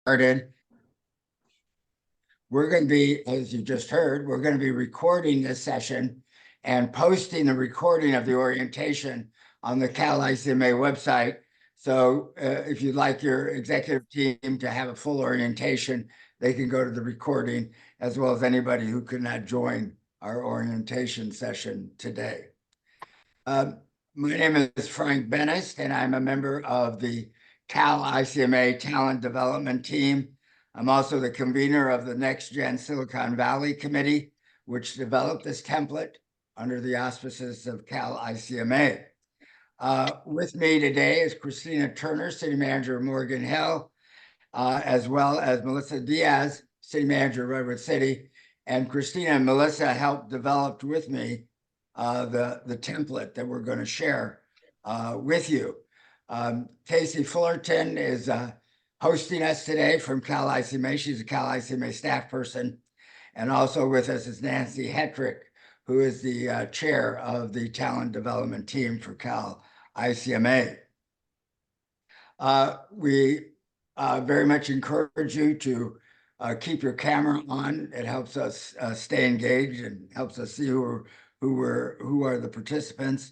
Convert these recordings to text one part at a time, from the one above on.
started. We're going to be, as you just heard, we're going to be recording this session and posting the recording of the orientation on the Cal-ICMA website. So if you'd like your executive team to have a full orientation, they can go to the recording, as well as anybody who could not join our orientation session today. My name is Frank Bennis, and I'm a member of the Cal-ICMA Talent Development Team. I'm also the convener of the Next Gen Silicon Valley Committee, which developed this template under the auspices of Cal-ICMA. With me today is Christina Turner, City Manager of Morgan Hill, as well as Melissa Diaz, City Manager of Redwood City. And Christina and Melissa helped develop with me the template that we're going to share with you. Casey Fullerton is hosting us today from Cal-ICMA. She's a Cal-ICMA staff person. And also with us is Nancy Hetrick, who is the chair of the talent development team for Cal-ICMA. We very much encourage you to keep your camera on. It helps us stay engaged and helps us see who are the participants.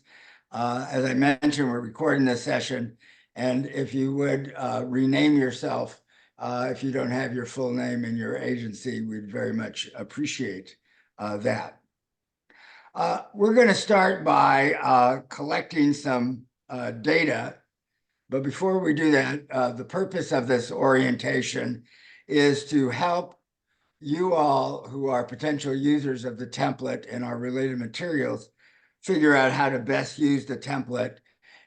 As I mentioned, we're recording this session, and if you would rename yourself if you don't have your full name and your agency, we'd very much appreciate that. We're going to start by collecting some data, but before we do that, the purpose of this orientation is to help you all who are potential users of the template and our related materials figure out how to best use the template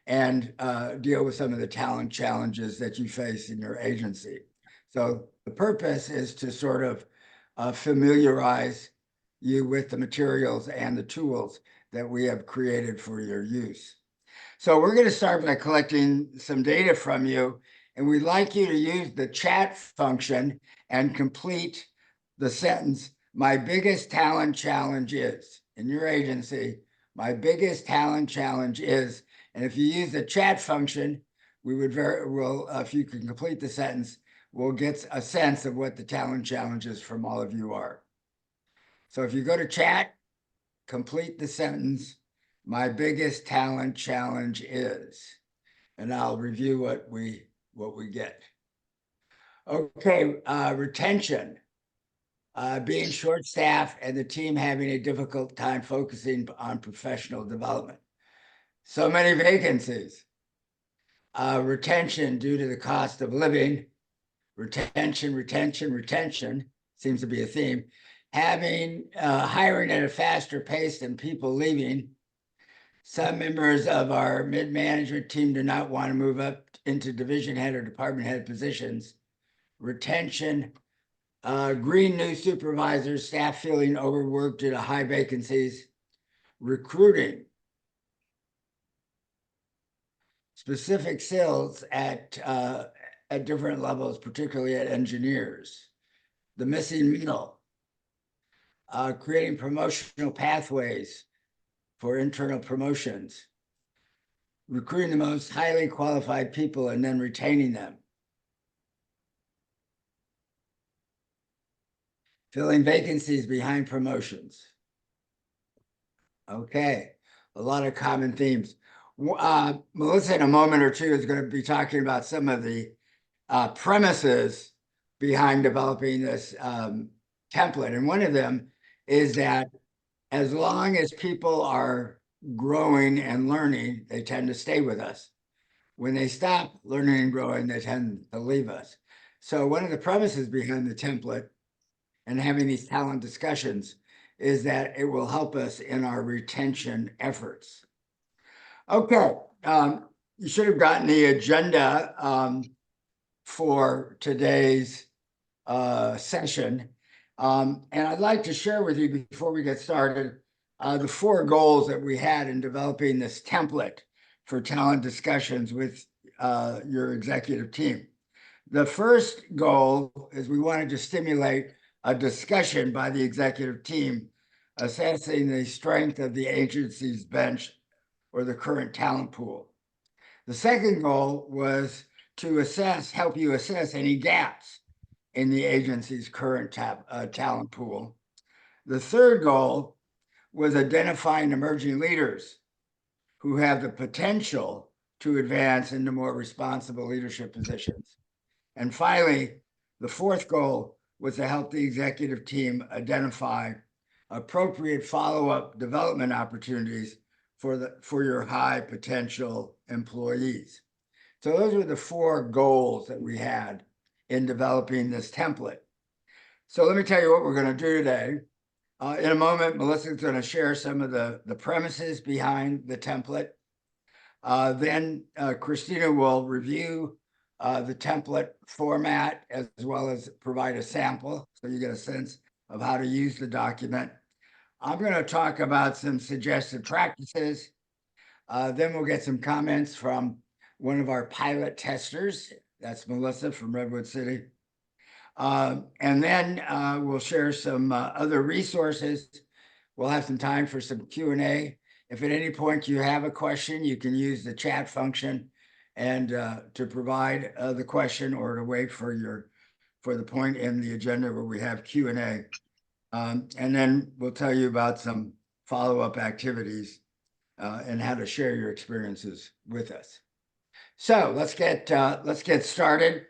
and deal with some of the talent challenges that you face in your agency. So the purpose is to sort of familiarize you with the materials and the tools that we have created for your use. So we're going to start by collecting some data from you, and we'd like you to use the chat function and complete the sentence, "My biggest talent challenge is," in your agency, "My biggest talent challenge is," and if you use the chat function, we would if you can complete the sentence, we'll get a sense of what the talent challenges from all of you are. So if you go to chat, complete the sentence, "My biggest talent challenge is," and I'll review what we get. Okay, retention. Being short-staffed and the team having a difficult time focusing on professional development. So many vacancies. Retention due to the cost of living. Retention seems to be a theme. Hiring at a faster pace than people leaving. Some members of our mid-management team do not want to move up into division head or department head positions. Retention. Green new supervisors, staff feeling overworked due to high vacancies. Recruiting. Specific skills at different levels, particularly at engineers. The missing middle. Creating promotional pathways for internal promotions. Recruiting the most highly qualified people and then retaining them. Filling vacancies behind promotions. Okay, a lot of common themes. Melissa, in a moment or two, is going to be talking about some of the premises behind developing this template. And one of them is that as long as people are growing and learning, they tend to stay with us. When they stop learning and growing, they tend to leave us. So one of the premises behind the template and having these talent discussions is that it will help us in our retention efforts. Okay, you should have gotten the agenda for today's session. And I'd like to share with you before we get started the 4 goals that we had in developing this template for talent discussions with your executive team. The first goal is we wanted to stimulate a discussion by the executive team assessing the strength of the agency's bench or the current talent pool. The second goal was to help you assess any gaps in the agency's current talent pool. The third goal was identifying emerging leaders who have the potential to advance into more responsible leadership positions. And finally, the fourth goal was to help the executive team identify appropriate follow-up development opportunities for your high potential employees. So those were the four goals that we had in developing this template. So let me tell you what we're going to do today. In a moment, Melissa's going to share some of the premises behind the template. Then Christina will review the template format as well as provide a sample so you get a sense of how to use the document. I'm going to talk about some suggested practices. Then we'll get some comments from one of our pilot testers. That's Melissa from Redwood City. And then we'll share some other resources. We'll have some time for some Q&A. If at any point you have a question, you can use the chat function and to provide the question or to wait for the point in the agenda where we have Q&A. And then we'll tell you about some follow-up activities and how to share your experiences with us. So let's get started.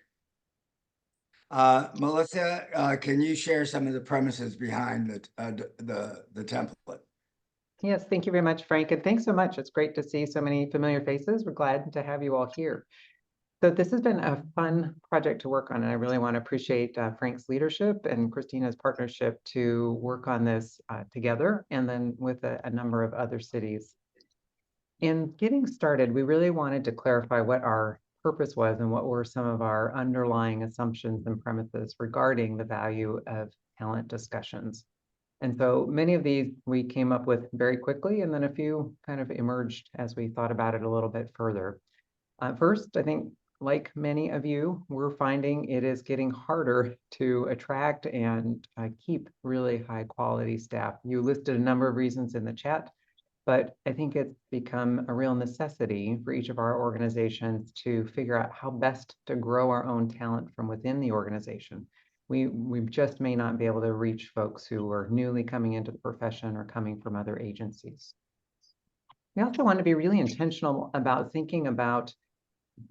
Melissa, can you share some of the premises behind the template? Yes, thank you very much, Frank, and thanks so much. It's great to see so many familiar faces. We're glad to have you all here. So this has been a fun project to work on, and I really want to appreciate Frank's leadership and Christina's partnership to work on this together, and then with a number of other cities. In getting started, we really wanted to clarify what our purpose was and what were some of our underlying assumptions and premises regarding the value of talent discussions. And so many of these we came up with very quickly, and then a few kind of emerged as we thought about it a little bit further. First, I think, like many of you, we're finding it is getting harder to attract and keep really high quality staff. You listed a number of reasons in the chat, but I think it's become a real necessity for each of our organizations to figure out how best to grow our own talent from within the organization. We just may not be able to reach folks who are newly coming into the profession or coming from other agencies. We also want to be really intentional about thinking about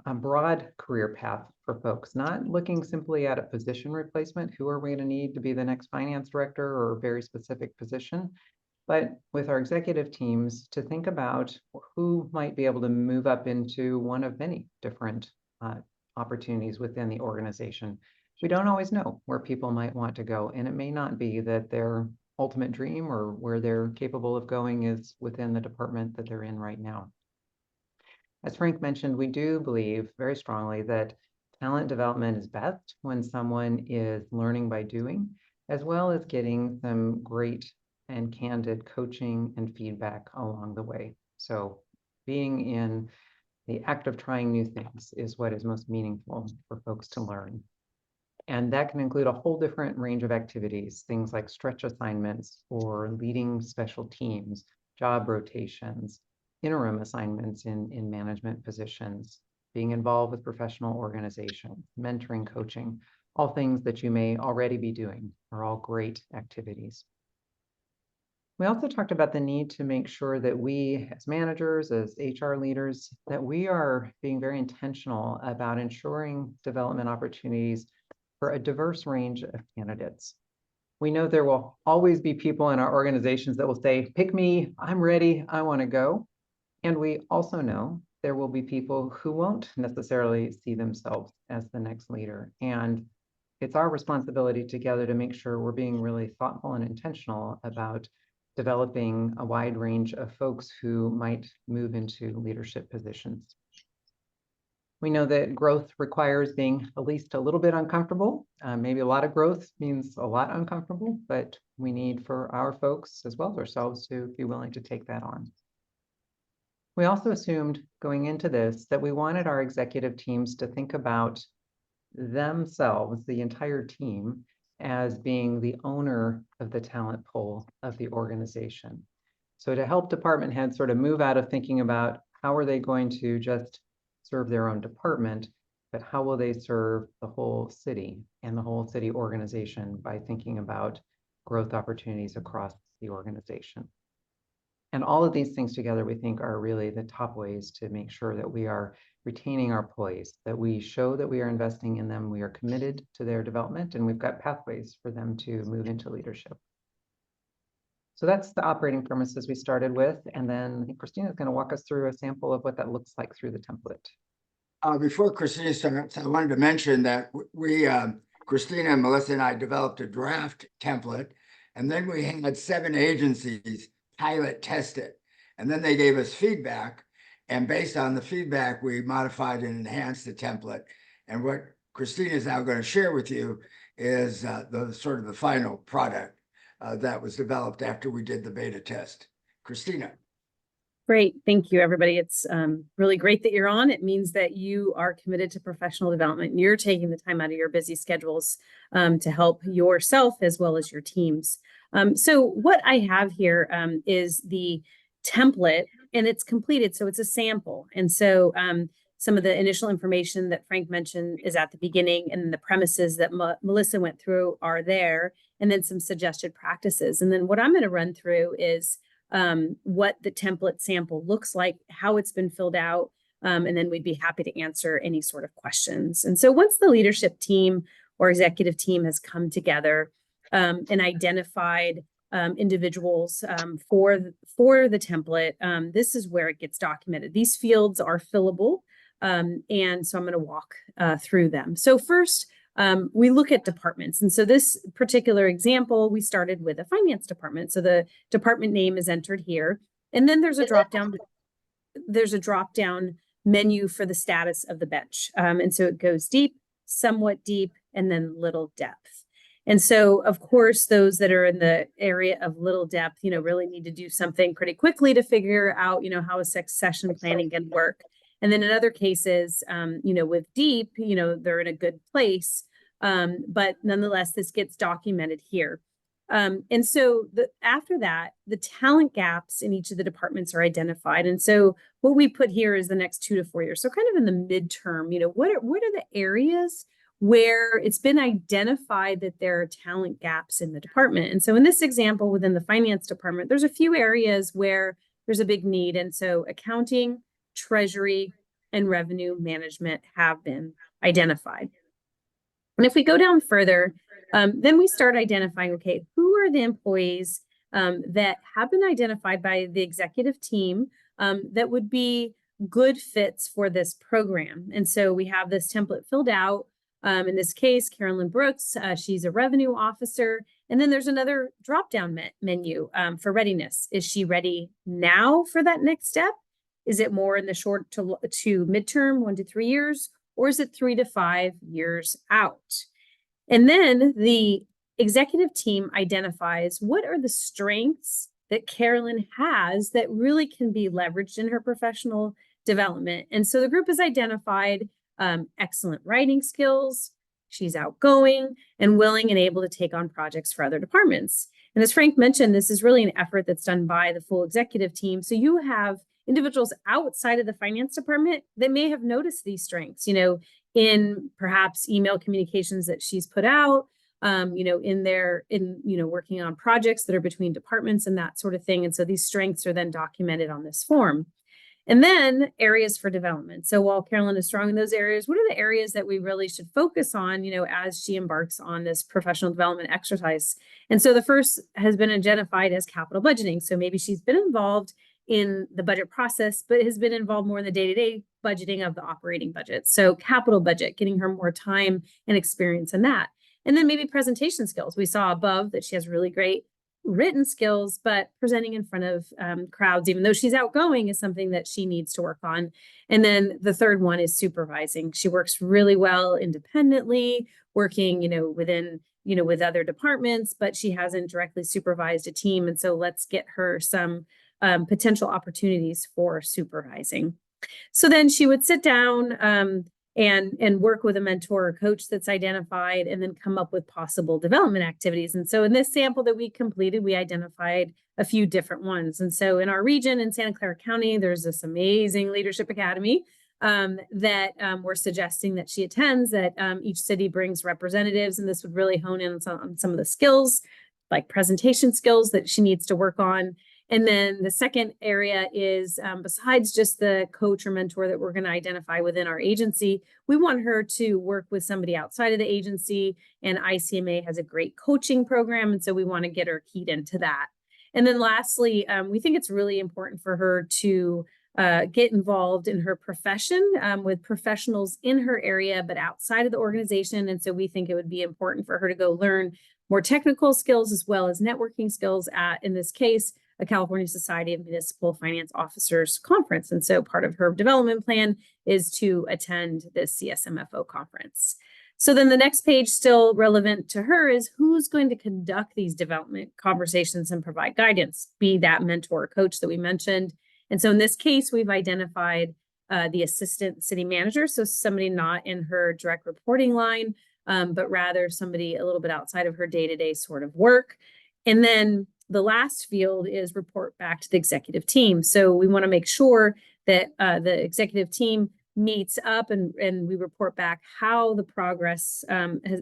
a broad career path for folks, not looking simply at a position replacement. Who are we going to need to be the next finance director or a very specific position? But with our executive teams to think about who might be able to move up into one of many different opportunities within the organization. We don't always know where people might want to go, and it may not be that their ultimate dream or where they're capable of going is within the department that they're in right now. As Frank mentioned, we do believe very strongly that talent development is best when someone is learning by doing, as well as getting some great and candid coaching and feedback along the way. So being in the act of trying new things is what is most meaningful for folks to learn. And that can include a whole different range of activities, things like stretch assignments or leading special teams, job rotations, interim assignments in management positions, being involved with professional organizations, mentoring, coaching, all things that you may already be doing are all great activities. We also talked about the need to make sure that we, as managers, as HR leaders, that we are being very intentional about ensuring development opportunities for a diverse range of candidates. We know there will always be people in our organizations that will say, pick me, I'm ready, I want to go. And we also know there will be people who won't necessarily see themselves as the next leader. And it's our responsibility together to make sure we're being really thoughtful and intentional about developing a wide range of folks who might move into leadership positions. We know that growth requires being at least a little bit uncomfortable. Maybe a lot of growth means a lot uncomfortable, but we need for our folks as well as ourselves to be willing to take that on. We also assumed going into this that we wanted our executive teams to think about themselves, the entire team, as being the owner of the talent pool of the organization. So to help department heads sort of move out of thinking about how are they going to just serve their own department, but how will they serve the whole city and the whole city organization by thinking about growth opportunities across the organization? And all of these things together, we think, are really the top ways to make sure that we are retaining our employees, that we show that we are investing in them, we are committed to their development, and we've got pathways for them to move into leadership. So that's the operating premises we started with. And then I think Christina is going to walk us through a sample of what that looks like through the template. Before Christina starts, I wanted to mention that Christina and Melissa and I developed a draft template, and then we had 7 agencies pilot test it. And then they gave us feedback. And based on the feedback, we modified and enhanced the template. And what Christina is now going to share with you is the sort of the final product that was developed after we did the beta test. Christina. Great. Thank you, everybody. It's really great that you're on. It means that you are committed to professional development and you're taking the time out of your busy schedules to help yourself as well as your teams. So what I have here is the template, and it's completed. So it's a sample. And so some of the initial information that Frank mentioned is at the beginning, and the premises that Melissa went through are there, and then some suggested practices. And then what I'm going to run through is what the template sample looks like, how it's been filled out, and then we'd be happy to answer any sort of questions. And so once the leadership team or executive team has come together and identified individuals for the template, this is where it gets documented. These fields are fillable, and so I'm going to walk through them. So first, we look at departments. And so this particular example, we started with a finance department. So the department name is entered here. And then there's a drop down menu for the status of the bench. And so it goes deep, somewhat deep, and then little depth. And so, of course, those that are in the area of little depth, really need to do something pretty quickly to figure out, how a succession planning can work. And then in other cases, with deep, they're in a good place. But nonetheless, this gets documented here. And so after that, the talent gaps in each of the departments are identified. And so what we put here is the next 2 to 4 years. So kind of in the midterm, what are the areas where it's been identified that there are talent gaps in the department? And so in this example, within the finance department, there's a few areas where there's a big need. And so accounting, treasury, and revenue management have been identified. And if we go down further, then we start identifying, okay, who are the employees that have been identified by the executive team that would be good fits for this program. And so we have this template filled out. In this case, Carolyn Brooks, she's a revenue officer. And then there's another drop-down menu for readiness. Is she ready now for that next step? Is it more in the short to midterm, 1 to 3 years? Or is it 3 to 5 years out? And then the executive team identifies what are the strengths that Carolyn has that really can be leveraged in her professional development. And so the group has identified excellent writing skills. She's outgoing and willing and able to take on projects for other departments. And as Frank mentioned, this is really an effort that's done by the full executive team. So you have individuals outside of the finance department that may have noticed these strengths, in perhaps email communications that she's put out, working on projects that are between departments and that sort of thing. And so these strengths are then documented on this form. And then areas for development. So while Carolyn is strong in those areas, what are the areas that we really should focus on, as she embarks on this professional development exercise? And so the first has been identified as capital budgeting. So maybe she's been involved in the budget process, but has been involved more in the day-to-day budgeting of the operating budget. So capital budget, getting her more time and experience in that. And then maybe presentation skills. We saw above that she has really great written skills, but presenting in front of crowds, even though she's outgoing, is something that she needs to work on. And then the third one is supervising. She works really well independently, working, within, with other departments, but she hasn't directly supervised a team. And so let's get her some potential opportunities for supervising. So then she would sit down and work with a mentor or coach that's identified, and then come up with possible development activities. And so in this sample that we completed, we identified a few different ones. And so in our region in Santa Clara County, there's this amazing leadership academy that we're suggesting that she attends, that each city brings representatives, and this would really hone in on some of the skills, like presentation skills that she needs to work on. And then the second area is, besides just the coach or mentor that we're going to identify within our agency, we want her to work with somebody outside of the agency, and ICMA has a great coaching program, and so we want to get her keyed into that. And then lastly, we think it's really important for her to get involved in her profession with professionals in her area, but outside of the organization. And so we think it would be important for her to go learn more technical skills as well as networking skills at, in this case, a California Society of Municipal Finance Officers conference. And so part of her development plan is to attend this CSMFO conference. So then the next page, still relevant to her, is who's going to conduct these development conversations and provide guidance, be that mentor or coach that we mentioned. And so in this case, we've identified the assistant city manager. So somebody not in her direct reporting line, but rather somebody a little bit outside of her day-to-day sort of work. And then the last field is report back to the executive team. So we want to make sure that the executive team meets up and we report back how the progress,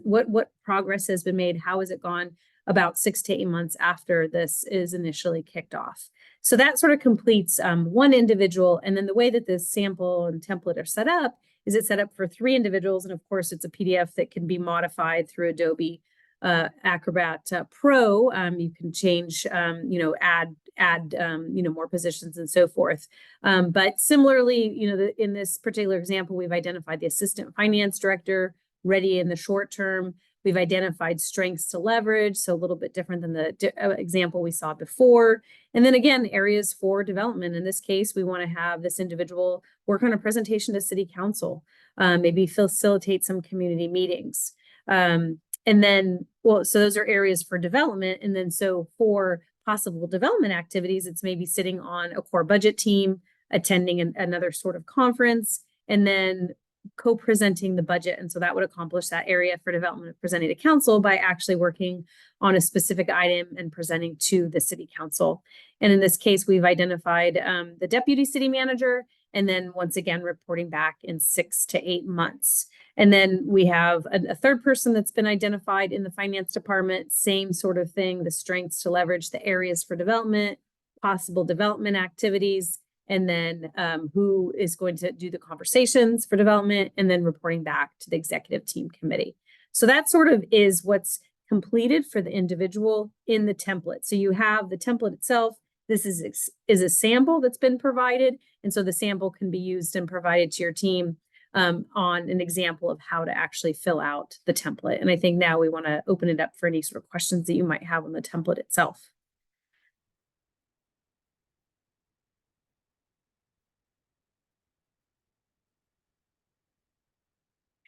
what progress has been made, how has it gone about 6 to 8 months after this is initially kicked off. So that sort of completes one individual. And then the way that this sample and template are set up is it's set up for 3 individuals. And of course, it's a PDF that can be modified through Adobe Acrobat Pro. You can change, add more positions and so forth. But similarly, in this particular example, we've identified the assistant finance director ready in the short term. We've identified strengths to leverage, so a little bit different than the example we saw before. And then again, areas for development. In this case, we want to have this individual work on a presentation to City Council, maybe facilitate some community meetings. And then, so those are areas for development. And then so for possible development activities, it's maybe sitting on a core budget team, attending another sort of conference, and then co-presenting the budget. And so that would accomplish that area for development, presenting to council by actually working on a specific item and presenting to the city council. And in this case, we've identified the deputy city manager, and then once again, reporting back in 6 to 8 months. And then we have a third person that's been identified in the finance department, same sort of thing, the strengths to leverage the areas for development, possible development activities, and then who is going to do the conversations for development, and then reporting back to the executive team committee. So that sort of is what's completed for the individual in the template. So you have the template itself. This is a sample that's been provided. And so the sample can be used and provided to your team on an example of how to actually fill out the template. And I think now we want to open it up for any sort of questions that you might have on the template itself.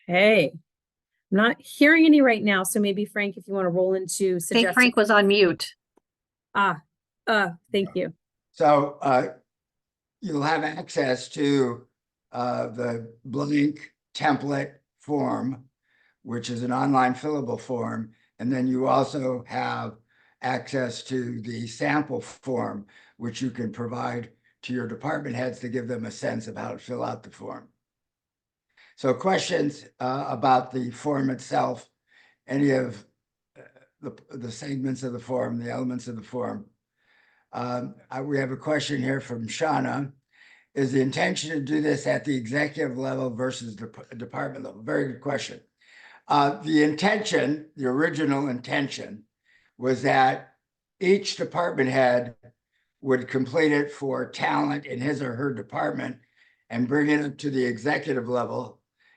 Hey, I'm not hearing any right now. So maybe Frank, if you want to roll into I think Frank was on mute. Thank you. So you'll have access to the blank template form, which is an online fillable form. And then you also have access to the sample form, which you can provide to your department heads to give them a sense of how to fill out the form. So questions about the form itself, any of the segments of the form, the elements of the form. We have a question here from Shauna. Is the intention to do this at the executive level versus the department level? Very good question. The intention, the original intention, was that each department head would complete it for talent in his or her department and bring it up to the executive level.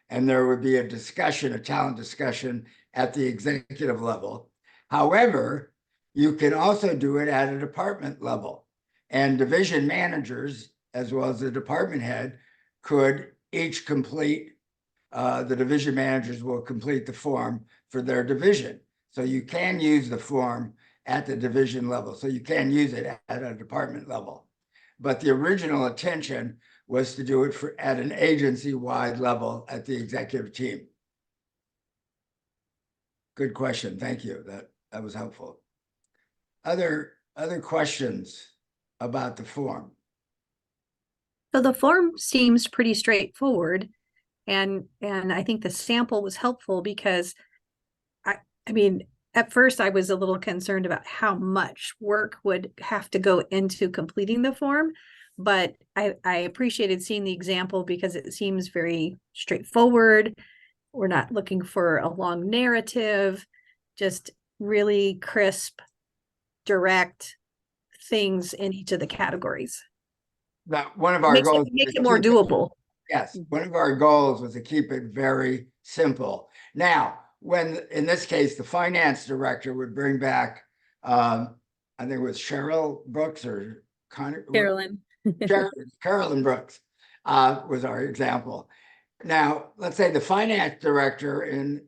And there would be a discussion, a talent discussion at the executive level. However, you can also do it at a department level, and division managers, as well as the department head, could each complete, the division managers will complete the form for their division. So you can use the form at the division level. So you can use it at a department level. But the original intention was to do it at an agency-wide level at the executive team. Good question. Thank you. That was helpful. Other questions about the form? So the form seems pretty straightforward, and I think the sample was helpful because I mean, at first I was a little concerned about how much work would have to go into completing the form, but I appreciated seeing the example because it seems very straightforward. We're not looking for a long narrative, just really crisp, direct things in each of the categories. That one of our goals Makes is it to more keep it- doable. Yes, one of our goals was to keep it very simple. Now, when in this case, the finance director would bring back, I think it was Cheryl Brooks or Carolyn. Carolyn Brooks was our example. Now, let's say the finance director in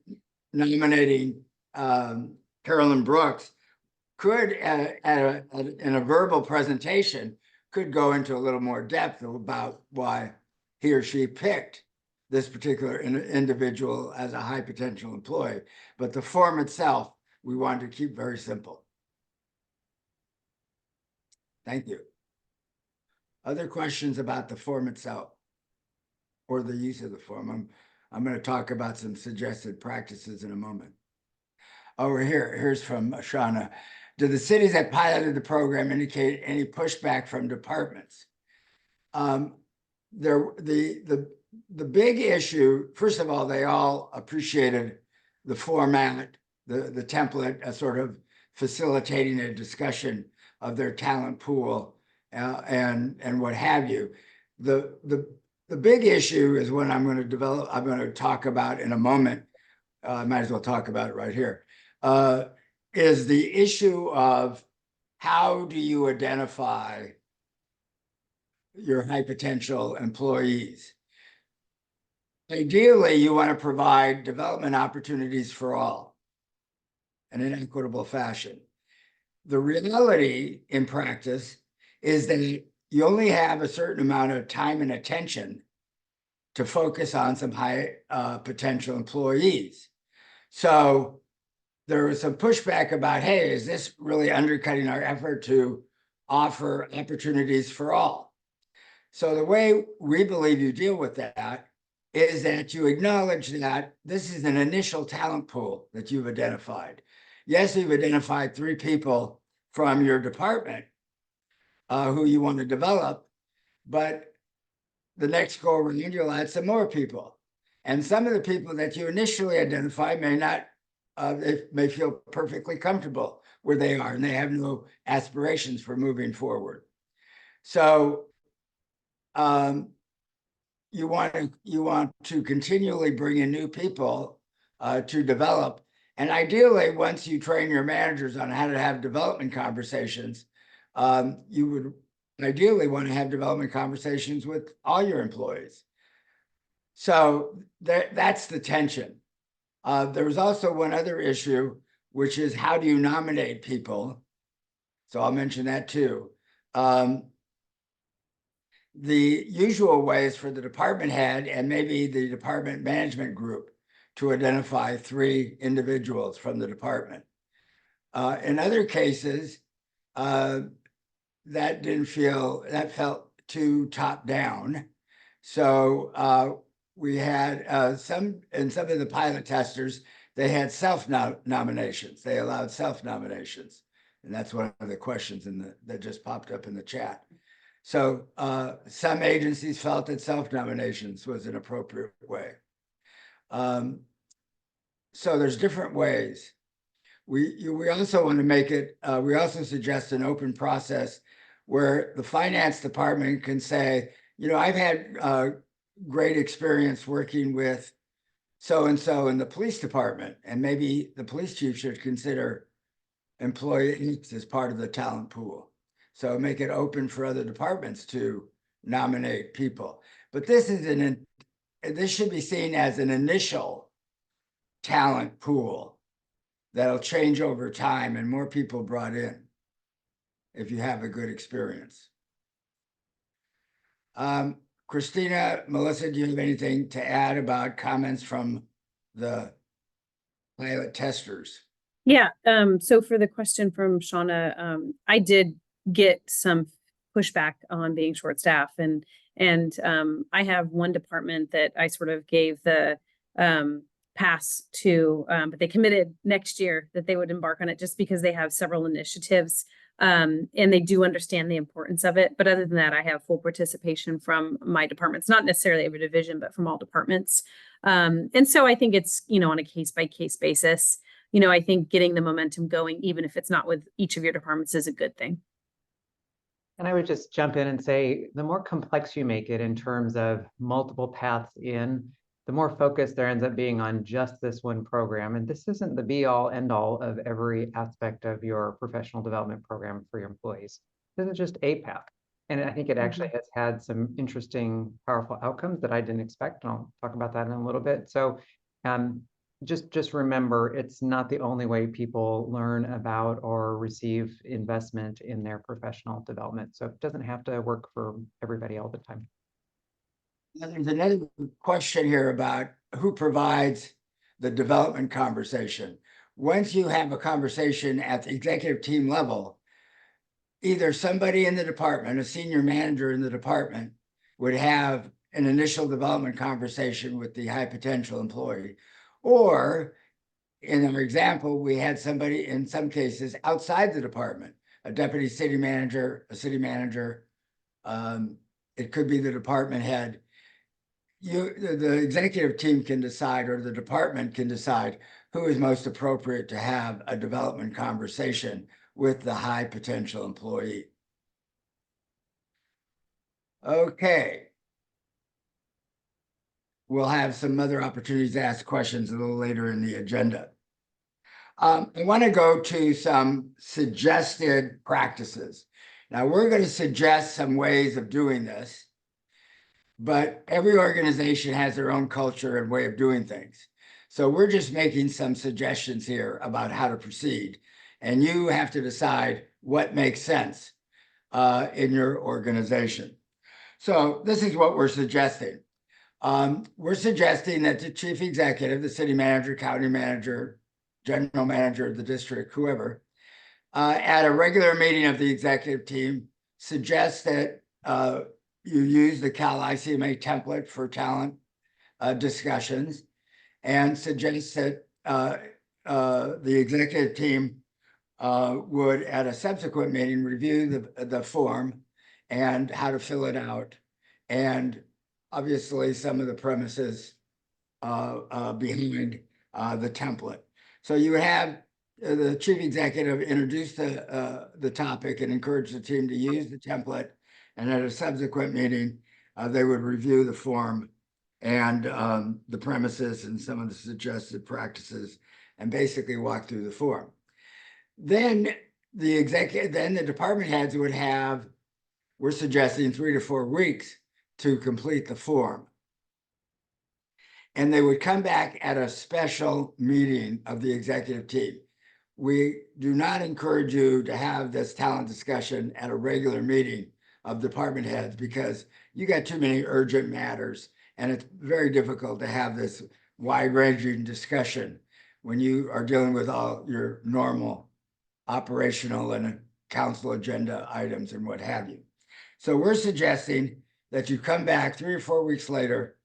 nominating Carolyn Brooks could, in a verbal presentation, could go into a little more depth about why he or she picked this particular individual as a high potential employee. But the form itself, we wanted to keep very simple. Thank you. Other questions about the form itself or the use of the form? I'm going to talk about some suggested practices in a moment. Over here, here's from Shauna. Do the cities that piloted the program indicate any pushback from departments? The big issue, first of all, they all appreciated the format, the template, sort of facilitating a discussion of their talent pool and what have you. The big issue is what I'm going to talk about in a moment. I might as well talk about it right here. Is the issue of how do you identify your high potential employees? Ideally, you want to provide development opportunities for all in an equitable fashion. The reality in practice is that you only have a certain amount of time and attention to focus on some high potential employees. So there was some pushback about, hey, is this really undercutting our effort to offer opportunities for all? So the way we believe you deal with that is that you acknowledge that this is an initial talent pool that you've identified. Yes, you've identified 3 people from your department who you want to develop, but the next go around, you'll add some more people. And some of the people that you initially identify may not, they may feel perfectly comfortable where they are and they have no aspirations for moving forward. So you want to continually bring in new people to develop. And ideally, once you train your managers on how to have development conversations, you would ideally want to have development conversations with all your employees. So that's the tension. There was also one other issue, which is how do you nominate people? So I'll mention that too. The usual way is for the department head and maybe the department management group to identify 3 individuals from the department. In other cases, that felt too top down. So we had some of the pilot testers, they had self-nominations. They allowed self-nominations. And that's one of the questions that just popped up in the chat. So some agencies felt that self-nominations was an appropriate way. So there's different ways. We also want to make it, we also suggest an open process where the finance department can say, you know, I've had great experience working with so-and-so in the police department, and maybe the police chief should consider employees as part of the talent pool. So make it open for other departments to nominate people. But this should be seen as an initial talent pool that'll change over time and more people brought in if you have a good experience. Christina, Melissa, do you have anything to add about comments from the pilot testers? Yeah, so for the question from Shauna, I did get some pushback on being short staff, and And I have one department that I sort of gave the pass to, but they committed next year that they would embark on it just because they have several initiatives and they do understand the importance of it. But other than that, I have full participation from my departments, not necessarily every division, but from all departments. And so I think it's, on a case by case basis. I think getting the momentum going, even if it's not with each of your departments, is a good thing. And I would just jump in and say, the more complex you make it in terms of multiple paths in, the more focus there ends up being on just this one program. And this isn't the be all end all of every aspect of your professional development program for your employees. This is just a path. And I think it actually has had some interesting, powerful outcomes that I didn't expect. And I'll talk about that in a little bit. So just remember, it's not the only way people learn about or receive investment in their professional development. So it doesn't have to work for everybody all the time. And there's another question here about who provides the development conversation. Once you have a conversation at the executive team level, either somebody in the department, a senior manager in the department, would have an initial development conversation with the high potential employee. Or in our example, we had somebody in some cases outside the department, a deputy city manager, a city manager. It could be the department head. The executive team can decide, or the department can decide, who is most appropriate to have a development conversation with the high potential employee. Okay. We'll have some other opportunities to ask questions a little later in the agenda. I want to go to some suggested practices. Now, we're going to suggest some ways of doing this, but every organization has their own culture and way of doing things. So we're just making some suggestions here about how to proceed, and you have to decide what makes sense in your organization. So this is what we're suggesting. We're suggesting that the chief executive, the city manager, county manager, general manager of the district, whoever, at a regular meeting of the executive team, suggests that you use the Cal-ICMA template for talent discussions, and suggests that the executive team would, at a subsequent meeting, review the form and how to fill it out, and obviously some of the premises behind the template. So you would have the chief executive introduce the topic and encourage the team to use the template, and at a subsequent meeting, they would review the form and the premises and some of the suggested practices, and basically walk through the form. Then the department heads would have, we're suggesting 3 to 4 weeks to complete the form. And they would come back at a special meeting of the executive team. We do not encourage you to have this talent discussion at a regular meeting of department heads, because you got too many urgent matters, and it's very difficult to have this wide-ranging discussion when you are dealing with all your normal operational and council agenda items and what have you. So we're suggesting that you come back 3 or 4 weeks later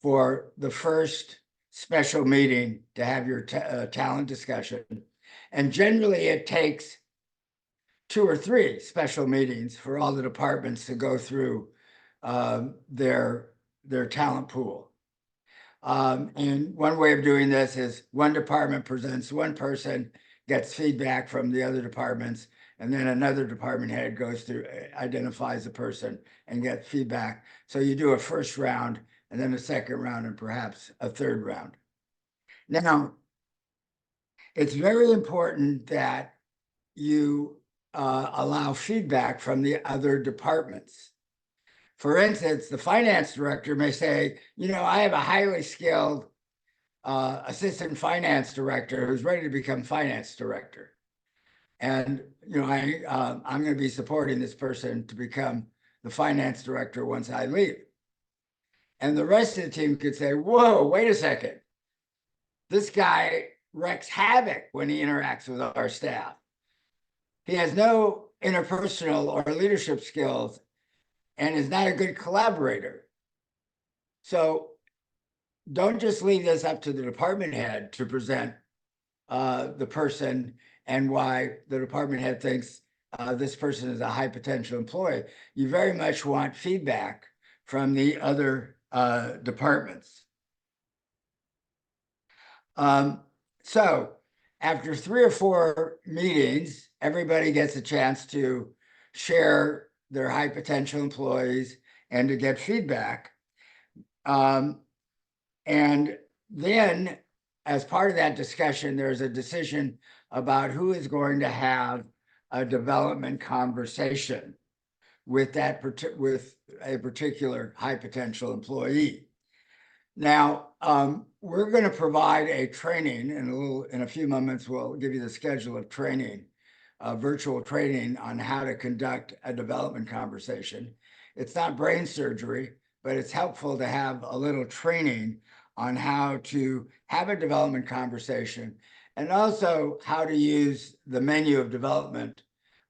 for the first special meeting to have your talent discussion. And generally it takes 2 or 3 special meetings for all the departments to go through their talent pool. And one way of doing this is one department presents one person, gets feedback from the other departments, and then another department head goes through, identifies a person and gets feedback. So you do a first round, and then a second round, and perhaps a third round. Now, it's very important that you allow feedback from the other departments. For instance, the finance director may say, I have a highly skilled assistant finance director who's ready to become finance director. And, I'm going to be supporting this person to become the finance director once I leave. And the rest of the team could say, whoa, wait a second. This guy wreaks havoc when he interacts with our staff. He has no interpersonal or leadership skills, and is not a good collaborator. So don't just leave this up to the department head to present the person and why the department head thinks this person is a high potential employee. You very much want feedback from the other departments. So after 3 or 4 meetings, everybody gets a chance to share their high potential employees and to get feedback. And then, as part of that discussion, there's a decision about who is going to have a development conversation with with a particular high potential employee. Now, we're going to provide a training in a few moments. We'll give you the schedule of training, virtual training on how to conduct a development conversation. It's not brain surgery, but it's helpful to have a little training on how to have a development conversation and also how to use the menu of development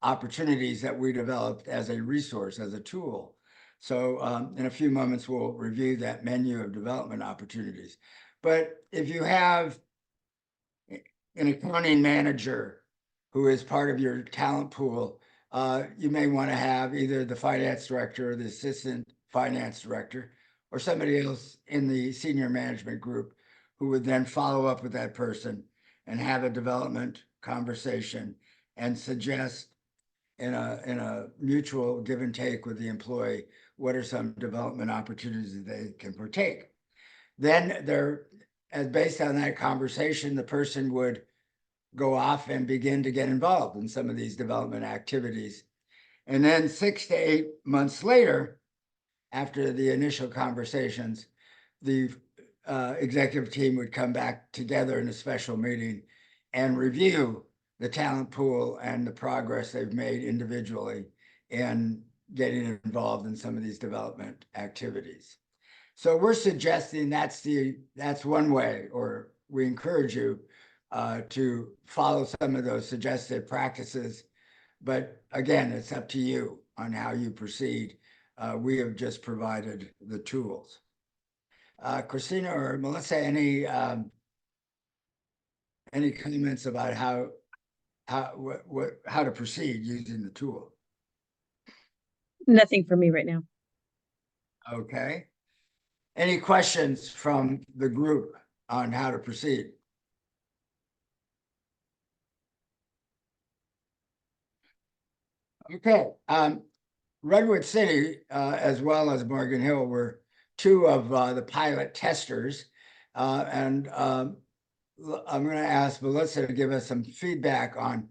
opportunities that we developed as a resource, as a tool. So in a few moments, we'll review that menu of development opportunities. But if you have an accounting manager who is part of your talent pool, you may want to have either the finance director or the assistant finance director or somebody else in the senior management group who would then follow up with that person and have a development conversation and suggest in a mutual give and take with the employee what are some development opportunities that they can partake. Then as based on that conversation, the person would go off and begin to get involved in some of these development activities. And then 6 to 8 months later, after the initial conversations, the executive team would come back together in a special meeting and review the talent pool and the progress they've made individually in getting involved in some of these development activities. So we're suggesting that's one way, or we encourage you to follow some of those suggested practices. But again, it's up to you on how you proceed. We have just provided the tools. Christina or Melissa, any comments about how to proceed using the tool? Nothing for me right now. Okay. Any questions from the group on how to proceed? Okay. Redwood City, as well as Morgan Hill, were 2 of the pilot testers. And I'm going to ask Melissa to give us some feedback on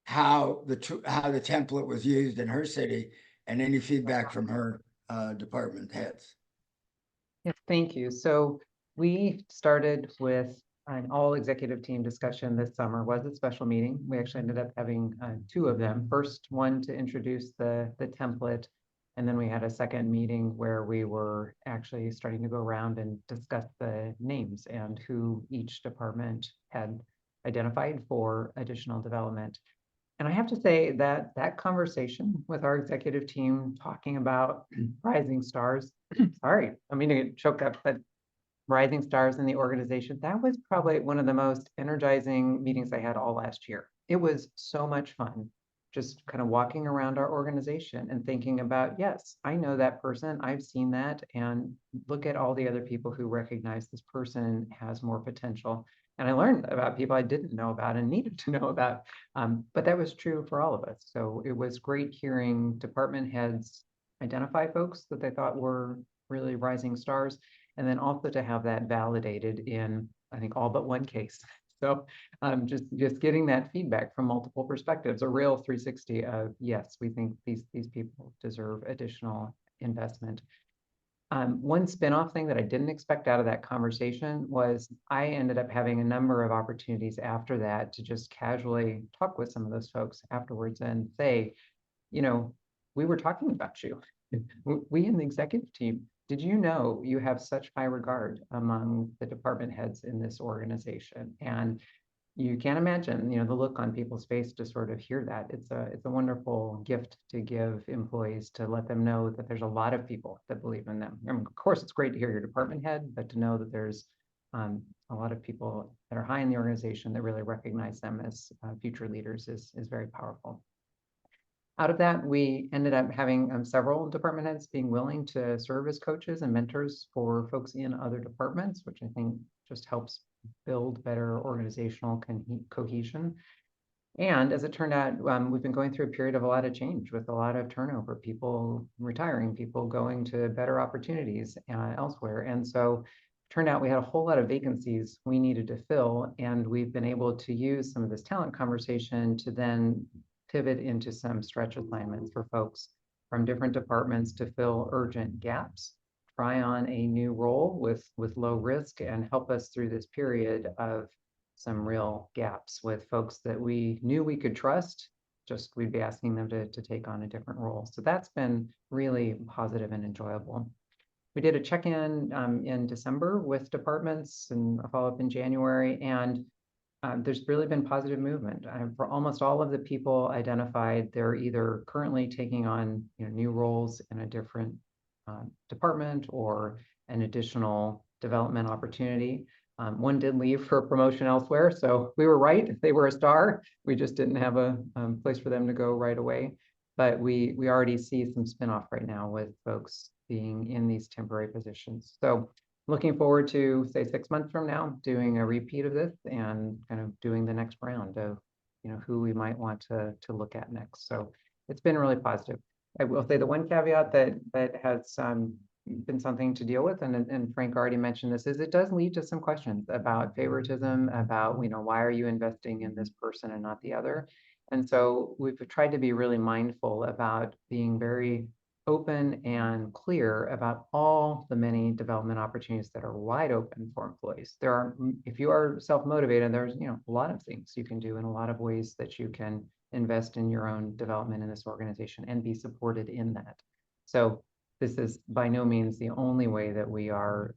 how the template was used in her city and any feedback from her department heads. Yes, thank you. So we started with an all executive team discussion this summer. Was a special meeting. We actually ended up having 2 of them. First one to introduce the template, and then we had a second meeting where we were actually starting to go around and discuss the names and who each department had identified for additional development. And I have to say that that conversation with our executive team talking about rising stars, sorry, I'm meaning to get choked up, but rising stars in the organization, that was probably one of the most energizing meetings I had all last year. It was so much fun, just kind of walking around our organization and thinking about, yes, I know that person, I've seen that, and look at all the other people who recognize this person has more potential. And I learned about people I didn't know about and needed to know about. But that was true for all of us. So it was great hearing department heads identify folks that they thought were really rising stars, and then also to have that validated in, I think, all but one case. So just getting that feedback from multiple perspectives, a real 360 of, yes, we think these people deserve additional investment. One spinoff thing that I didn't expect out of that conversation was I ended up having a number of opportunities after that to just casually talk with some of those folks afterwards and say, you know, we were talking about you. We in the executive team, did you know you have such high regard among the department heads in this organization? And you can't imagine, you know, the look on people's face to sort of hear that. It's a wonderful gift to give employees, to let them know that there's a lot of people that believe in them. I mean, of course, it's great to hear your department head, but to know that there's a lot of people that are high in the organization that really recognize them as future leaders is very powerful. Out of that, we ended up having several department heads being willing to serve as coaches and mentors for folks in other departments, which I think just helps build better organizational cohesion. And as it turned out, we've been going through a period of a lot of change with a lot of turnover, people retiring, people going to better opportunities elsewhere. And so it turned out we had a whole lot of vacancies we needed to fill, and we've been able to use some of this talent conversation to then pivot into some stretch assignments for folks from different departments to fill urgent gaps, try on a new role with low risk, and help us through this period of some real gaps with folks that we knew we could trust. Just we'd be asking them to take on a different role. So that's been really positive and enjoyable. We did a check-in in December with departments and a follow-up in January, and there's really been positive movement. For almost all of the people identified, they're either currently taking on new roles in a different department or an additional development opportunity. One did leave for a promotion elsewhere, so we were right. They were a star. We just didn't have a place for them to go right away. But we already see some spinoff right now with folks being in these temporary positions. So looking forward to, say, 6 months from now, doing a repeat of this and kind of doing the next round of, who we might want to look at next. So it's been really positive. I will say the one caveat that has been something to deal with, and Frank already mentioned this, is it does lead to some questions about favoritism, about, why are you investing in this person and not the other? And so we've tried to be really mindful about being very open and clear about all the many development opportunities that are wide open for employees. There are, if you are self-motivated, there's a lot of things you can do in a lot of ways that you can invest in your own development in this organization and be supported in that. So this is by no means the only way that we are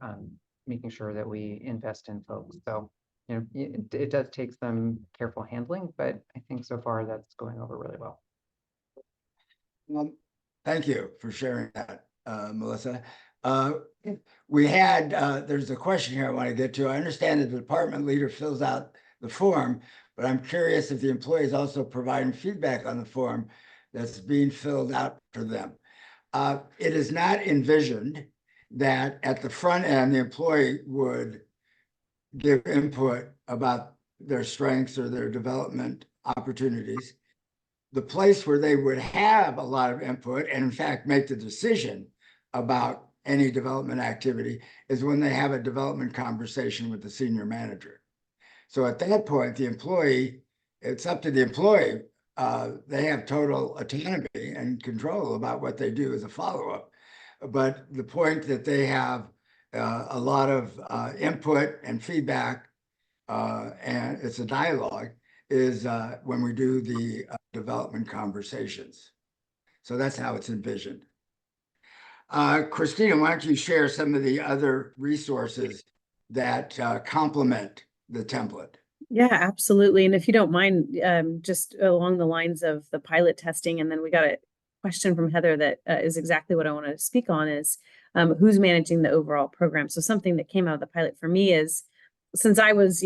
making sure that we invest in folks. So it does take some careful handling, but I think so far that's going over really well. Thank you for sharing that, Melissa. There's a question here I want to get to. I understand that the department leader fills out the form, but I'm curious if the employee is also providing feedback on the form that's being filled out for them. It is not envisioned that at the front end, the employee would give input about their strengths or their development opportunities. The place where they would have a lot of input and in fact make the decision about any development activity is when they have a development conversation with the senior manager. So at that point, the employee, it's up to the employee. They have total autonomy and control about what they do as a follow-up. But the point that they have a lot of input and feedback, and it's a dialogue, is when we do the development conversations. So that's how it's envisioned. Christina, why don't you share some of the other resources that complement the template? Yeah, absolutely. And if you don't mind, just along the lines of the pilot testing, and then we got a question from Heather that is exactly what I want to speak on is who's managing the overall program. So something that came out of the pilot for me is, since I was,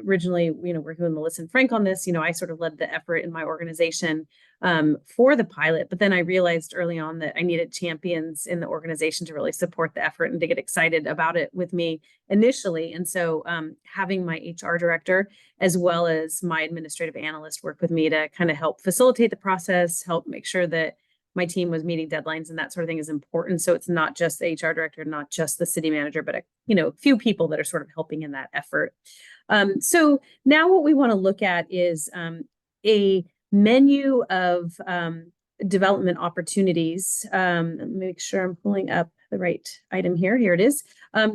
originally, working with Melissa and Frank on this, I sort of led the effort in my organization for the pilot. But then I realized early on that I needed champions in the organization to really support the effort and to get excited about it with me initially. And so having my HR director, as well as my administrative analyst, work with me to kind of help facilitate the process, help make sure that my team was meeting deadlines and that sort of thing is important. So it's not just the HR director, not just the city manager, but a few people that are sort of helping in that effort. So now what we want to look at is a menu of development opportunities. Make sure I'm pulling up the right item here. Here it is.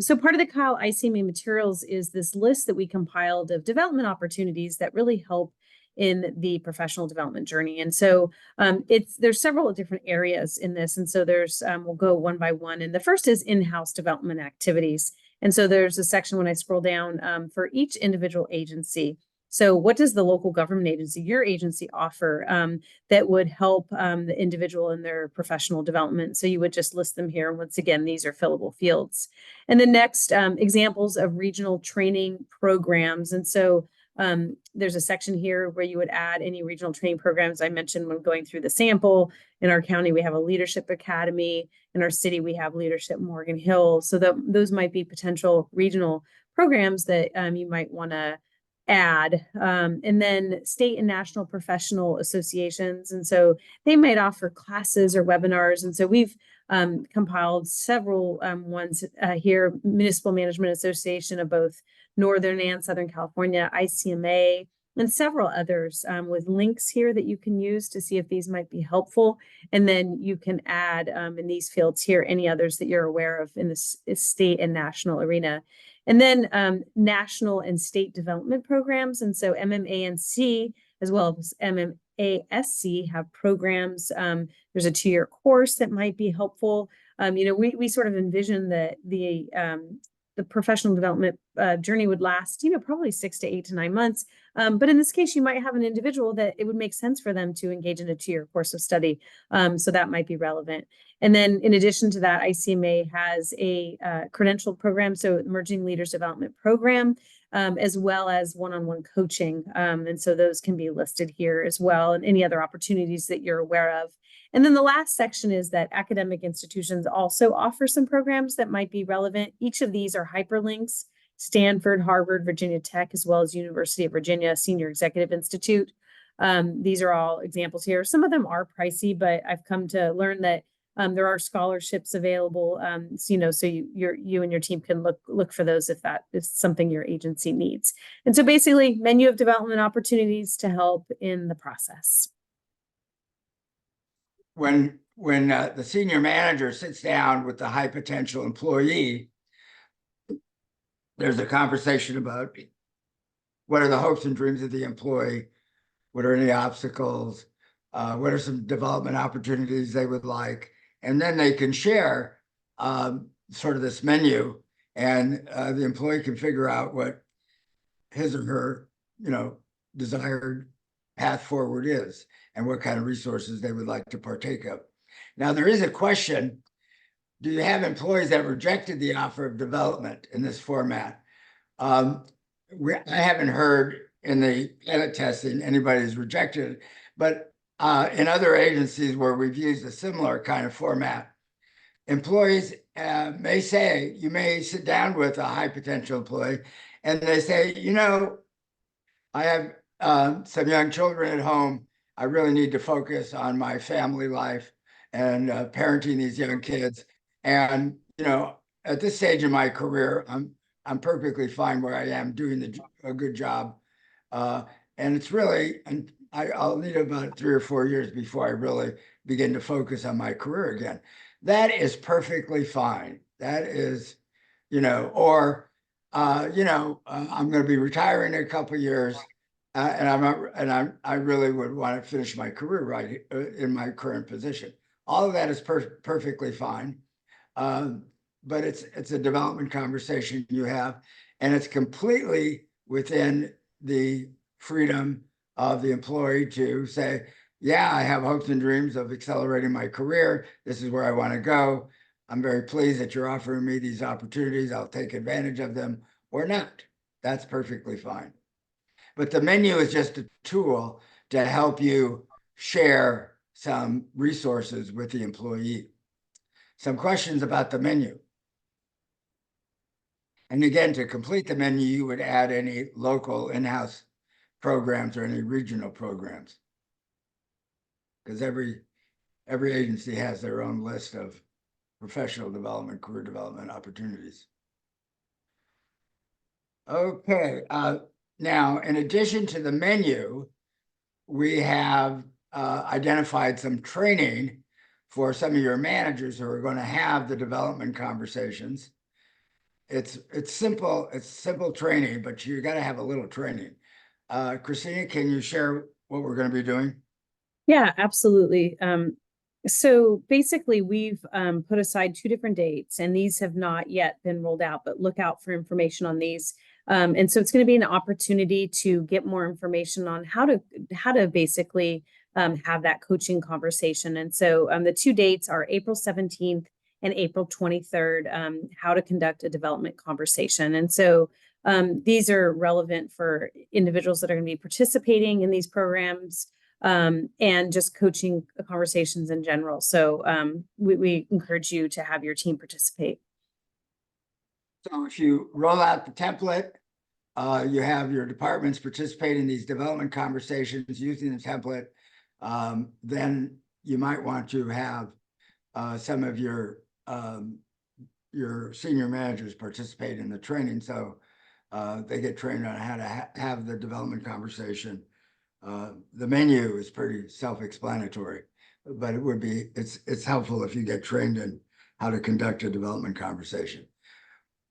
So part of the Cal-ICMA materials is this list that we compiled of development opportunities that really help in the professional development journey. And so there's several different areas in this. And so there's, we'll go one by one. And the first is in-house development activities. And so there's a section when I scroll down for each individual agency. So what does the local government agency, your agency, offer that would help the individual in their professional development? So you would just list them here. And once again, these are fillable fields. And the next, examples of regional training programs. And so there's a section here where you would add any regional training programs I mentioned when going through the sample. In our county, we have a leadership academy. In our city, we have Leadership Morgan Hill. So those might be potential regional programs that you might want to add. And then state and national professional associations. And so they might offer classes or webinars. And so we've compiled several ones here: Municipal Management Association of both Northern and Southern California, ICMA, and several others with links here that you can use to see if these might be helpful. And then you can add in these fields here any others that you're aware of in this state and national arena. And then national and state development programs. And so MMANC as well as MMASC have programs. There's a 2-year course that might be helpful. We sort of envision that the professional development journey would last, probably 6 to 8 to 9 months. But in this case, you might have an individual that it would make sense for them to engage in a 2-year course of study. So that might be relevant. And then in addition to that, ICMA has a credential program, so Emerging Leaders Development Program, as well as one-on-one coaching. And so those can be listed here as well, and any other opportunities that you're aware of. And then the last section is that academic institutions also offer some programs that might be relevant. Each of these are hyperlinks: Stanford, Harvard, Virginia Tech, as well as University of Virginia Senior Executive Institute. These are all examples here. Some of them are pricey, but I've come to learn that there are scholarships available. So you and your team can look for those if that is something your agency needs. And so basically, menu of development opportunities to help in the process. When the senior manager sits down with the high potential employee, there's a conversation about what are the hopes and dreams of the employee, what are any obstacles, what are some development opportunities they would like, and then they can share sort of this menu, and the employee can figure out what his or her desired path forward is and what kind of resources they would like to partake of. Now, there is a question: do you have employees that rejected the offer of development in this format? I haven't heard in the pilot testing anybody's rejected it, but in other agencies where we've used a similar kind of format, employees may say, you may sit down with a high potential employee and they say, I have some young children at home. I really need to focus on my family life and parenting these young kids. And, at this stage in my career, I'm perfectly fine where I am, doing a good job. And it's really, and I'll need about 3 or 4 years before I really begin to focus on my career again. That is perfectly fine. That is, or, I'm going to be retiring in a couple of years. I really would want to finish my career right in my current position. All of that is perfectly fine. But it's a development conversation you have, and it's completely within the freedom of the employee to say, yeah, I have hopes and dreams of accelerating my career. This is where I want to go. I'm very pleased that you're offering me these opportunities. I'll take advantage of them or not. That's perfectly fine. But the menu is just a tool to help you share some resources with the employee. Some questions about the menu. And again, to complete the menu, you would add any local in-house programs or any regional programs, because every agency has their own list of professional development, career development opportunities. Okay, now in addition to the menu, we have identified some training for some of your managers who are going to have the development conversations. It's simple training, but you got to have a little training. Christina, can you share what we're going to be doing? Yeah, absolutely. So basically, we've put aside 2 different dates, and these have not yet been rolled out, but look out for information on these. And so it's going to be an opportunity to get more information on how to basically have that coaching conversation. And so the two dates are April 17th and April 23rd, how to conduct a development conversation. And so these are relevant for individuals that are going to be participating in these programs, and just coaching conversations in general. So we encourage you to have your team participate. So if you roll out the template, you have your departments participate in these development conversations using the template, then you might want to have some of your senior managers participate in the training, so they get trained on how to have the development conversation. The menu is pretty self-explanatory, but it's helpful if you get trained in how to conduct a development conversation.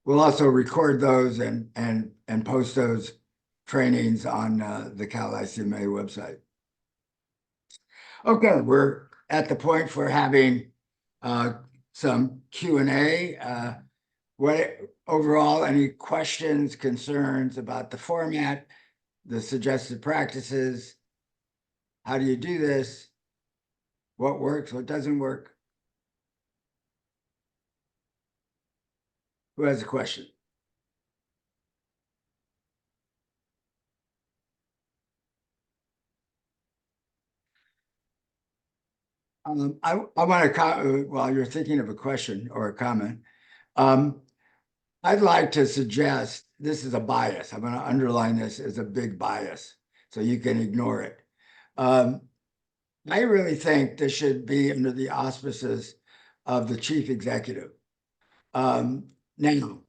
We'll also record those and post those trainings on the Cal-ICMA website. Okay, we're at the point for having some Q&A. What overall, any questions, concerns about the format, the suggested practices? How do you do this? What works, what doesn't work? Who has a question? I want to, while you're thinking of a question or a comment, I'd like to suggest, this is a bias. I'm going to underline this as a big bias, so you can ignore it. I really think this should be under the auspices of the chief executive. Now,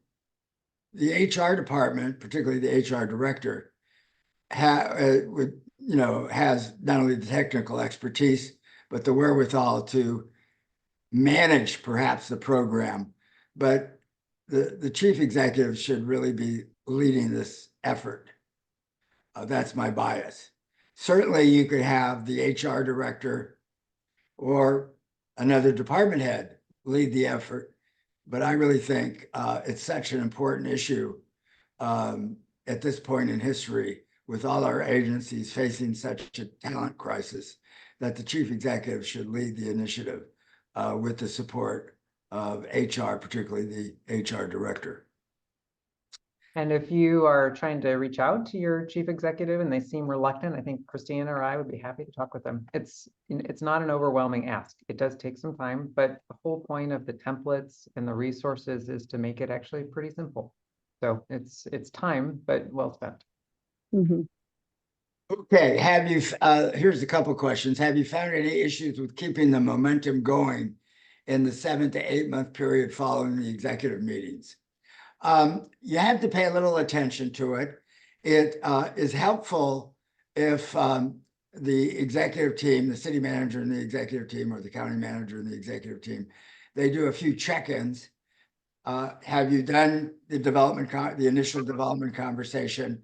the HR department, particularly the HR director, has not only the technical expertise, but the wherewithal to manage perhaps the program. But the chief executive should really be leading this effort. That's my bias. Certainly you could have the HR director or another department head lead the effort, but I really think it's such an important issue at this point in history, with all our agencies facing such a talent crisis, that the chief executive should lead the initiative with the support of HR, particularly the HR director. And if you are trying to reach out to your chief executive and they seem reluctant, I think Christina or I would be happy to talk with them. It's not an overwhelming ask. It does take some time, but the whole point of the templates and the resources is to make it actually pretty simple. So it's time, but well spent. Mm-hmm. Okay, here's a couple questions. Have you found any issues with keeping the momentum going in the 7 to 8 month period following the executive meetings? You have to pay a little attention to it. It is helpful if the executive team, the city manager and the executive team, or the county manager and the executive team, they do a few check-ins. Have you done the initial development conversation?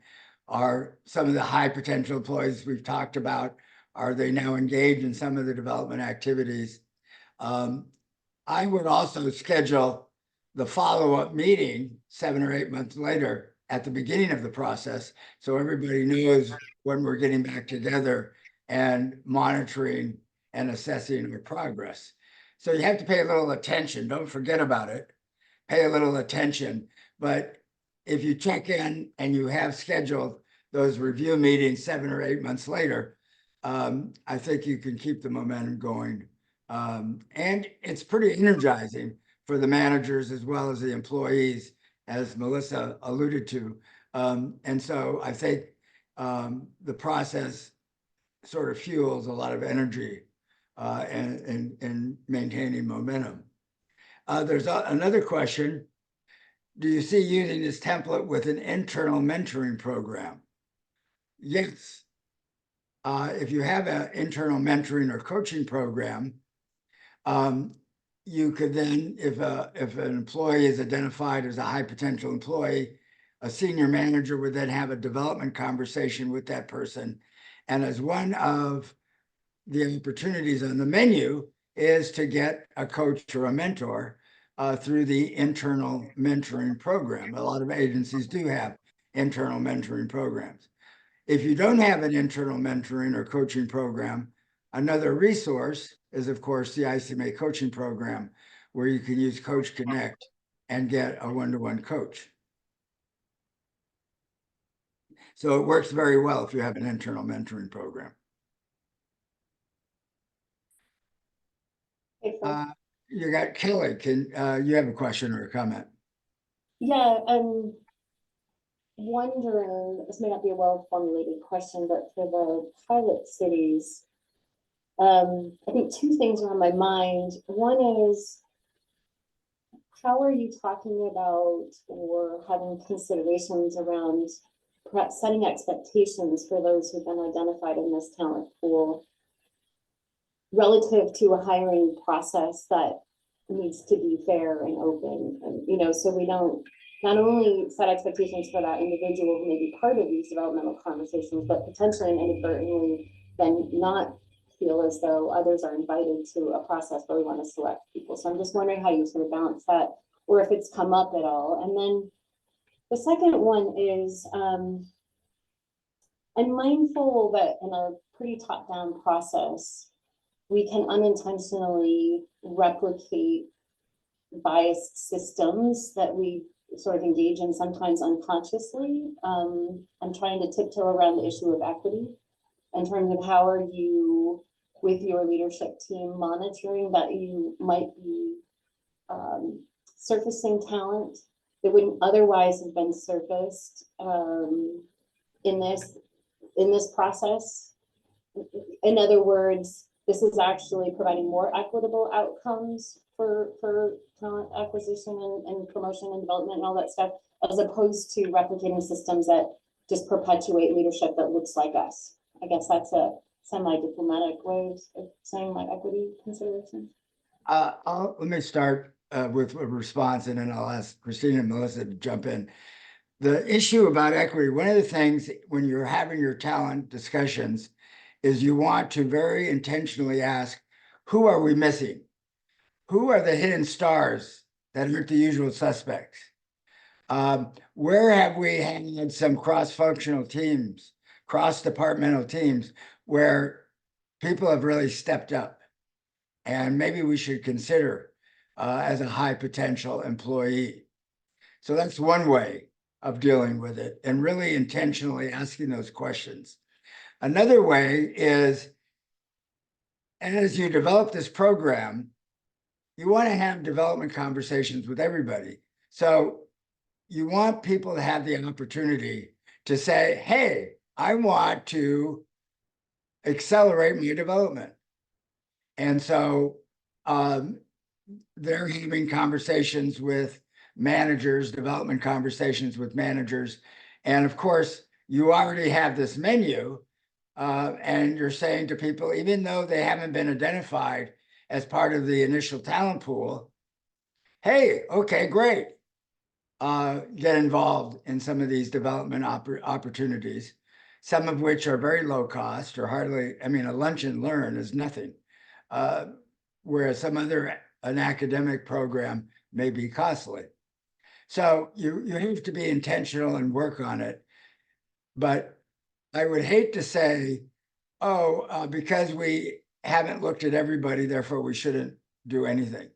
Are some of the high potential employees we've talked about, are they now engaged in some of the development activities? I would also schedule the follow-up meeting 7 or 8 months later at the beginning of the process, so everybody knows when we're getting back together and monitoring and assessing our progress. So you have to pay a little attention. Don't forget about it. Pay a little attention. But if you check in and you have scheduled those review meetings 7 or 8 months later, I think you can keep the momentum going. And it's pretty energizing for the managers as well as the employees, as Melissa alluded to. And so I think the process sort of fuels a lot of energy and maintaining momentum. There's another question. Do you see using this template with an internal mentoring program? Yes. If you have an internal mentoring or coaching program, you could then, if an employee is identified as a high potential employee, a senior manager would then have a development conversation with that person. And as one of the opportunities on the menu is to get a coach or a mentor through the internal mentoring program. A lot of agencies do have internal mentoring programs. If you don't have an internal mentoring or coaching program, another resource is, of course, the ICMA coaching program, where you can use Coach Connect and get a one-to-one coach. So it works very well if you have an internal mentoring program. You got Kelly. Can you have a question or a comment? Yeah, I'm wondering, this may not be a well-formulated question, but for the pilot cities, I think two things are on my mind. One is, how are you talking about or having considerations around perhaps setting expectations for those who've been identified in this talent pool relative to a hiring process that needs to be fair and open, and so we don't not only set expectations for that individual who may be part of these developmental conversations, but potentially and inadvertently then not feel as though others are invited to a process where we want to select people. So I'm just wondering how you sort of balance that, or if it's come up at all. And then the second one is, I'm mindful that in a pretty top-down process, we can unintentionally replicate biased systems that we sort of engage in sometimes unconsciously. I'm trying to tiptoe around the issue of equity in terms of how are you, with your leadership team, monitoring that you might be surfacing talent that wouldn't otherwise have been surfaced in this process. In other words, this is actually providing more equitable outcomes for talent acquisition and promotion and development and all that stuff, as opposed to replicating systems that just perpetuate leadership that looks like us. I guess that's a semi-diplomatic way of saying my equity considerations. Let me start with a response, and then I'll ask Christina and Melissa to jump in. The issue about equity, one of the things when you're having your talent discussions is you want to very intentionally ask, who are we missing? Who are the hidden stars that aren't the usual suspects? Where have we had some cross-functional teams, cross-departmental teams, where people have really stepped up? And maybe we should consider as a high potential employee. So that's one way of dealing with it, and really intentionally asking those questions. Another way is, as you develop this program, you want to have development conversations with everybody. So you want people to have the opportunity to say, hey, I want to accelerate my development. And so they're having conversations with managers, development conversations with managers. And of course, you already have this menu, and you're saying to people, even though they haven't been identified as part of the initial talent pool, hey, okay, great. Get involved in some of these development opportunities, some of which are very low cost or hardly, I mean, a lunch and learn is nothing. Whereas an academic program may be costly. So you have to be intentional and work on it. But I would hate to say, because we haven't looked at everybody, therefore we shouldn't do anything.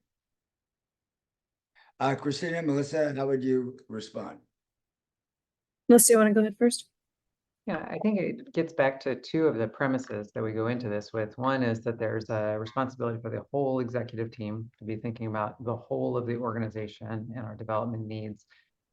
Christina, Melissa, how would you respond? Melissa, you want to go ahead first? Yeah, I think it gets back to two of the premises that we go into this with. One is that there's a responsibility for the whole executive team to be thinking about the whole of the organization and our development needs,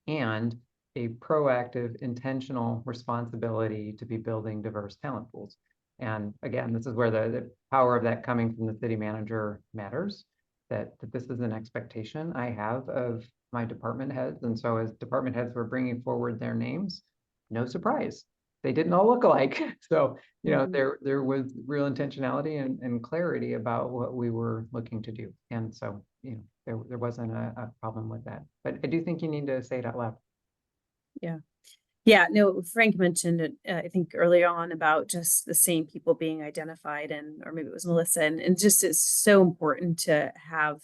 and a proactive, intentional responsibility to be building diverse talent pools. And again, this is where the power of that coming from the city manager matters, that this is an expectation I have of my department heads. And so as department heads were bringing forward their names, no surprise, they didn't all look alike. So, there was real intentionality and clarity about what we were looking to do. And so, there wasn't a problem with that. But I do think you need to say it out loud. Yeah, no, Frank mentioned it, I think early on about just the same people being identified, or maybe it was Melissa, and just it's so important to have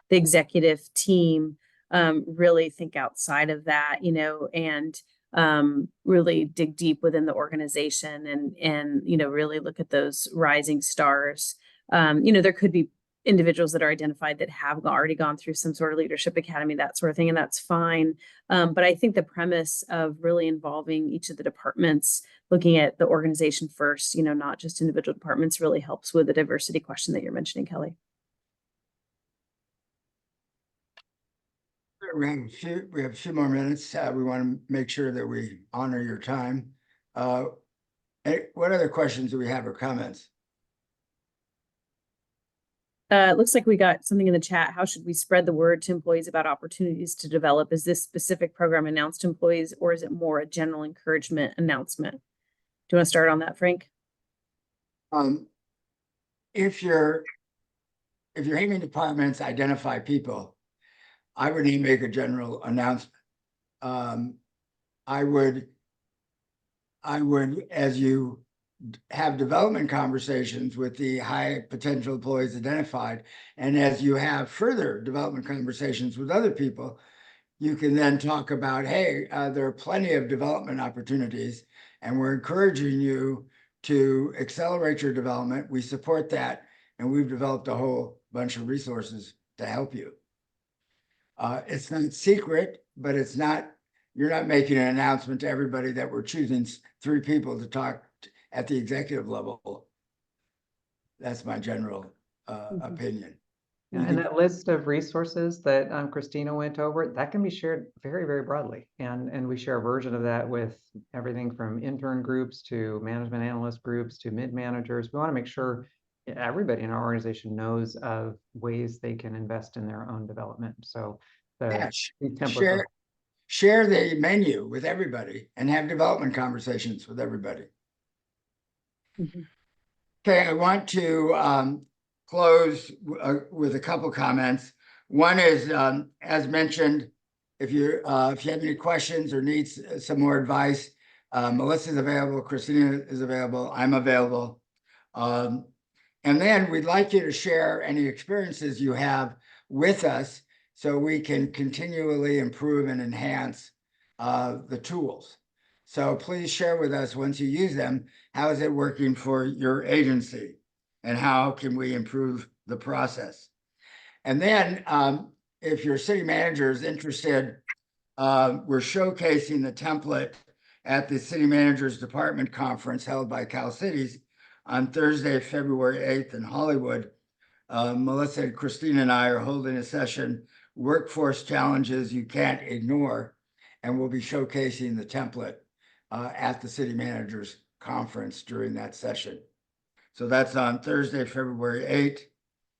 the executive team really think outside of that, and really dig deep within the organization and, you know, really look at those rising stars. You know, there could be individuals that are identified that have already gone through some sort of leadership academy, that sort of thing, and that's fine. But I think the premise of really involving each of the departments, looking at the organization first, you know, not just individual departments, really helps with the diversity question that you're mentioning, Kelly. We have a few more minutes. We want to make sure that we honor your time. What other questions do we have or comments? It looks like we got something in the chat. How should we spread the word to employees about opportunities to develop? Is this specific program announced to employees, or is it more a general encouragement announcement? Do you want to start on that, Frank? If you're having departments identify people, I would make a general announcement. I would, as you have development conversations with the high potential employees identified, and as you have further development conversations with other people, you can then talk about, hey, there are plenty of development opportunities, and we're encouraging you to accelerate your development. We support that, and we've developed a whole bunch of resources to help you. It's not secret, but it's not, you're not making an announcement to everybody that we're choosing 3 people to talk at the executive level. That's my general opinion. And that list of resources that Christina went over, that can be shared very, very broadly. And we share a version of that with everything from intern groups to management analyst groups to mid-managers. We want to make sure everybody in our organization knows of ways they can invest in their own development. So share the menu with everybody and have development conversations with everybody. Mm-hmm. Okay, I want to close with a couple comments. One is, as mentioned, if you have any questions or need some more advice, Melissa's available, Christina is available, I'm available. And then we'd like you to share any experiences you have with us so we can continually improve and enhance the tools. So please share with us, once you use them, how is it working for your agency? And how can we improve the process? And then if your city manager is interested, we're showcasing the template at the City Managers Department Conference held by Cal Cities on Thursday, February 8th in Hollywood. Melissa and Christina and I are holding a session, Workforce Challenges You Can't Ignore, and we'll be showcasing the template at the City Managers Conference during that session. So that's on Thursday, February 8th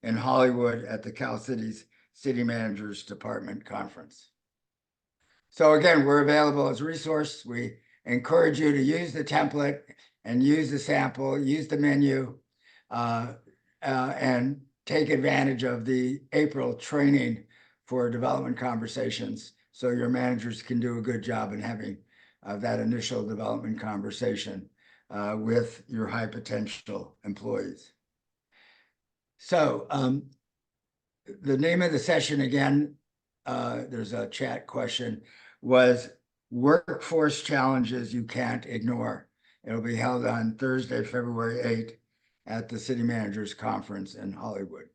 in Hollywood at the Cal Cities City Managers Department Conference. So again, we're available as a resource. We encourage you to use the template and use the sample, use the menu, and take advantage of the April training for development conversations so your managers can do a good job in having that initial development conversation with your high potential employees. So the name of the session again, there's a chat question, was Workforce Challenges You Can't Ignore. It'll be held on Thursday, February 8th at the City Managers Conference in Hollywood.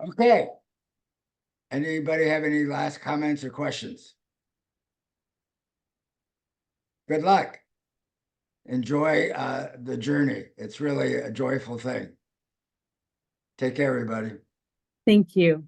Okay. Anybody have any last comments or questions? Good luck. Enjoy the journey. It's really a joyful thing. Take care, everybody. Thank you.